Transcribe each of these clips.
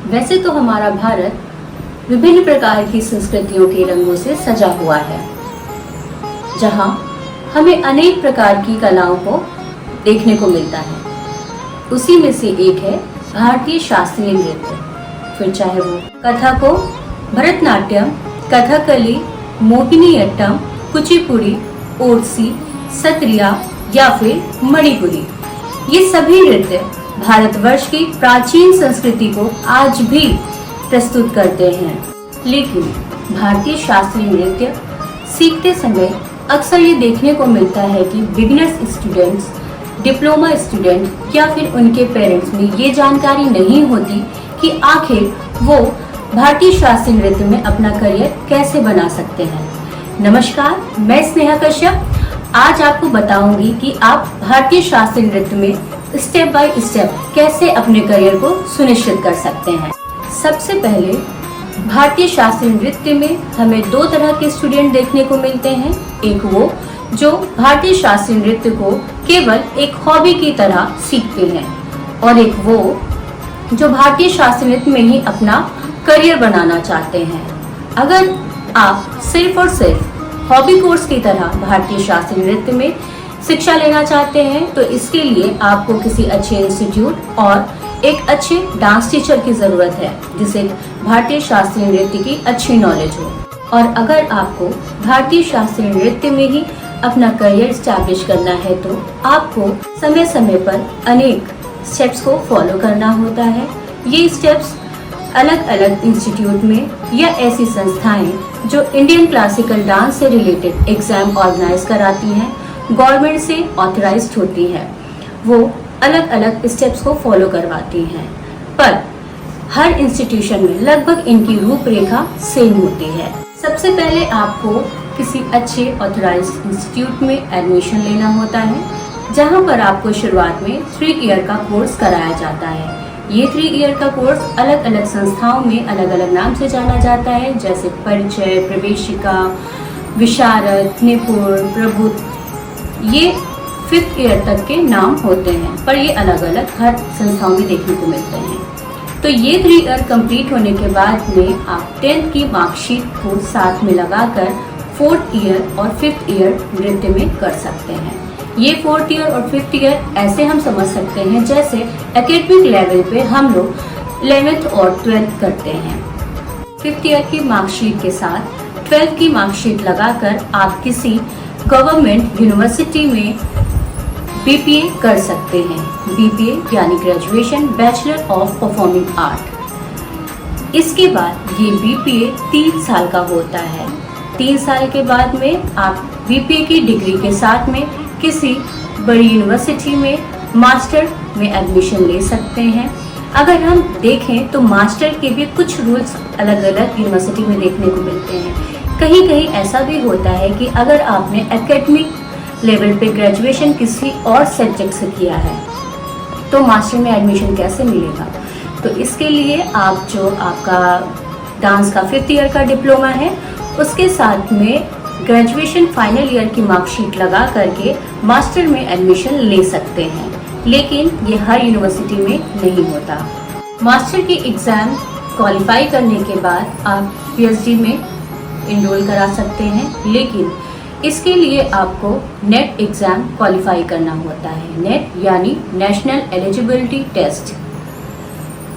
वैसे तो हमारा भारत विभिन्न प्रकार की संस्कृतियों के रंगों से सजा हुआ है, जहाँ हमें अनेक प्रकार की कलाओं को देखने को मिलता है। उसी में से एक है भारतीय शास्त्रीय नृत्य। फिर चाहे वो कथक हो, भरतनाट्यम, कथकली, मोहिनीअट्टम, कुचिपुड़ी, ओडिसी, सत्रिया या फिर मणिपुरी, ये सभी नृत्य भारतवर्ष की प्राचीन संस्कृति को आज भी प्रस्तुत करते हैं। लेकिन भारतीय शास्त्रीय नृत्य सीखते समय अक्सर ये देखने को मिलता है कि बिगिनर्स स्टूडेंट्स, डिप्लोमा स्टूडेंट या फिर उनके पेरेंट्स में ये जानकारी नहीं होती कि आखिर वो भारतीय शास्त्रीय नृत्य में अपना करियर कैसे बना सकते हैं। नमस्कार, मैं स्नेहा कश्यप आज आपको बताऊंगी कि आप भारतीय शास्त्रीय नृत्य में स्टेप बाय स्टेप कैसे अपने करियर को सुनिश्चित कर सकते हैं। सबसे पहले भारतीय शास्त्रीय नृत्य में हमें दो तरह के स्टूडेंट देखने को मिलते हैं। एक वो जो भारतीय शास्त्रीय नृत्य को केवल एक हॉबी की तरह सीखते हैं और एक वो जो भारतीय शास्त्रीय नृत्य में ही अपना करियर बनाना चाहते हैं। अगर आप सिर्फ और सिर्फ हॉबी कोर्स की तरह भारतीय शास्त्रीय नृत्य में शिक्षा लेना चाहते हैं तो इसके लिए आपको किसी अच्छे इंस्टीट्यूट और एक अच्छे डांस टीचर की जरूरत है जिसे भारतीय शास्त्रीय नृत्य की अच्छी नॉलेज हो। और अगर आपको भारतीय शास्त्रीय नृत्य में ही अपना करियर स्टैब्लिश करना है तो आपको समय समय पर अनेक स्टेप्स को फॉलो करना होता है। ये स्टेप्स अलग अलग इंस्टीट्यूट में या ऐसी संस्थाएं जो इंडियन क्लासिकल डांस से रिलेटेड एग्जाम ऑर्गेनाइज कराती हैं, गवर्नमेंट से ऑथराइज्ड होती हैं, वो अलग अलग स्टेप्स को फॉलो करवाती हैं। पर हर इंस्टीट्यूशन में लगभग इनकी रूपरेखा सेम होती है। सबसे पहले आपको किसी अच्छे ऑथराइज्ड इंस्टीट्यूट में एडमिशन लेना होता है, जहां पर आपको शुरुआत में 3 ईयर का कोर्स कराया जाता है। ये 3 ईयर का कोर्स अलग अलग संस्थाओं में अलग अलग नाम से जाना जाता है, जैसे परिचय, प्रवेशिका, विशारद, निपुण, प्रबुद्ध। ये 5th ईयर तक के नाम होते हैं, पर ये अलग अलग हर संस्थाओं में देखने को मिलते हैं। तो ये 3 ईयर कंप्लीट होने के बाद में आप 10th की मार्कशीट को साथ में लगाकर 4th ईयर और 5th ईयर नृत्य में कर सकते हैं। ये 4th ईयर और 5th ईयर ऐसे हम समझ सकते हैं जैसे एकेडमिक लेवल पे हम लोग 11th और 12th करते हैं। 5th ईयर की मार्कशीट के साथ 12th की मार्कशीट लगाकर आप किसी गवर्नमेंट यूनिवर्सिटी में बीपीए कर सकते हैं। बीपीए यानी graduation bachelor of performing art. इसके बाद ये बीपीए 3 साल का होता है। 3 साल के बाद में आप बीपीए की डिग्री के साथ में किसी बड़ी यूनिवर्सिटी में मास्टर में एडमिशन ले सकते हैं। अगर हम देखें तो मास्टर के भी कुछ रूल्स अलग अलग यूनिवर्सिटी में देखने को मिलते हैं। कहीं कहीं ऐसा भी होता है कि अगर आपने एकेडमिक लेवल पे ग्रेजुएशन किसी और सब्जेक्ट से किया है तो मास्टर में एडमिशन कैसे मिलेगा। तो इसके लिए आप जो आपका डांस का 5th ईयर का डिप्लोमा है उसके साथ में ग्रेजुएशन फाइनल ईयर की मार्कशीट लगा करके मास्टर में एडमिशन ले सकते हैं, लेकिन ये हर यूनिवर्सिटी में नहीं होता। मास्टर की एग्ज़ाम क्वालिफाई करने के बाद आप पीएचडी में इनरोल करा सकते हैं, लेकिन इसके लिए आपको नेट एग्ज़ाम क्वालिफाई करना होता है। नेट यानी नेशनल एलिजिबिलिटी टेस्ट,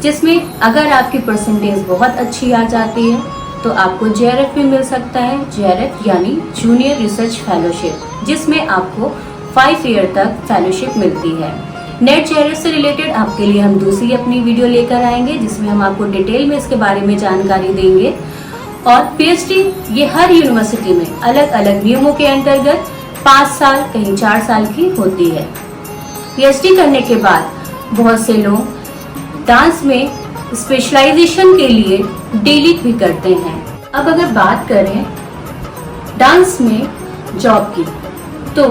जिसमें अगर आपकी परसेंटेज बहुत अच्छी आ जाती है तो आपको जेआरएफ भी मिल सकता है। जेआरएफ यानी जूनियर रिसर्च फेलोशिप, जिसमें आपको 5 ईयर तक फेलोशिप मिलती है। नेट जेआरएफ से रिलेटेड आपके लिए हम दूसरी अपनी वीडियो लेकर आएंगे जिसमें हम आपको डिटेल में इसके बारे में जानकारी देंगे। और पीएचडी ये हर यूनिवर्सिटी में अलग अलग नियमों के अंतर्गत 5 साल कहीं 4 साल की होती है। पीएचडी करने के बाद बहुत से लोग डांस में स्पेशलाइजेशन के लिए डीलिट भी करते हैं। अब अगर बात करें डांस में जॉब की तो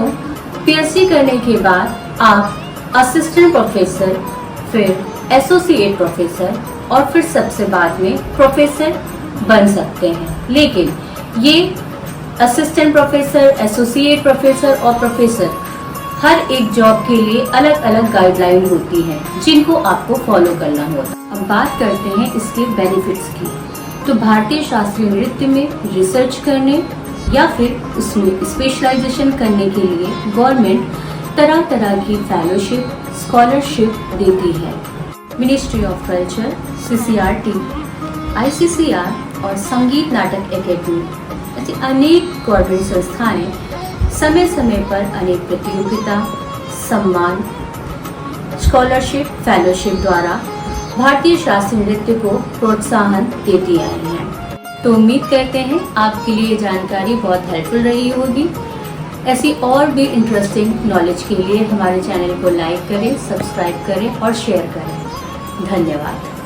पीएचडी करने के बाद आप असिस्टेंट प्रोफेसर, फिर एसोसिएट प्रोफेसर और फिर सबसे बाद में प्रोफेसर बन सकते हैं। लेकिन ये असिस्टेंट प्रोफेसर, एसोसिएट प्रोफेसर और प्रोफेसर हर एक जॉब के लिए अलग अलग गाइडलाइन होती है जिनको आपको फॉलो करना होगा। अब बात करते हैं इसके बेनिफिट्स की। तो भारतीय शास्त्रीय नृत्य में रिसर्च करने या फिर उसमें स्पेशलाइजेशन करने के लिए गवर्नमेंट तरह तरह की फेलोशिप, स्कॉलरशिप देती है। Ministry of culture, CCRT, ICCR और संगीत नाटक एकेडमी ऐसी अनेक गवर्नमेंट संस्थाएं समय समय पर अनेक प्रतियोगिता, सम्मान, स्कॉलरशिप, फेलोशिप द्वारा भारतीय शास्त्रीय नृत्य को प्रोत्साहन देती आई हैं। तो उम्मीद करते हैं आपके लिए जानकारी बहुत हेल्पफुल रही होगी। ऐसी और भी इंटरेस्टिंग नॉलेज के लिए हमारे चैनल को लाइक करें, सब्सक्राइब करें और शेयर करें। धन्यवाद।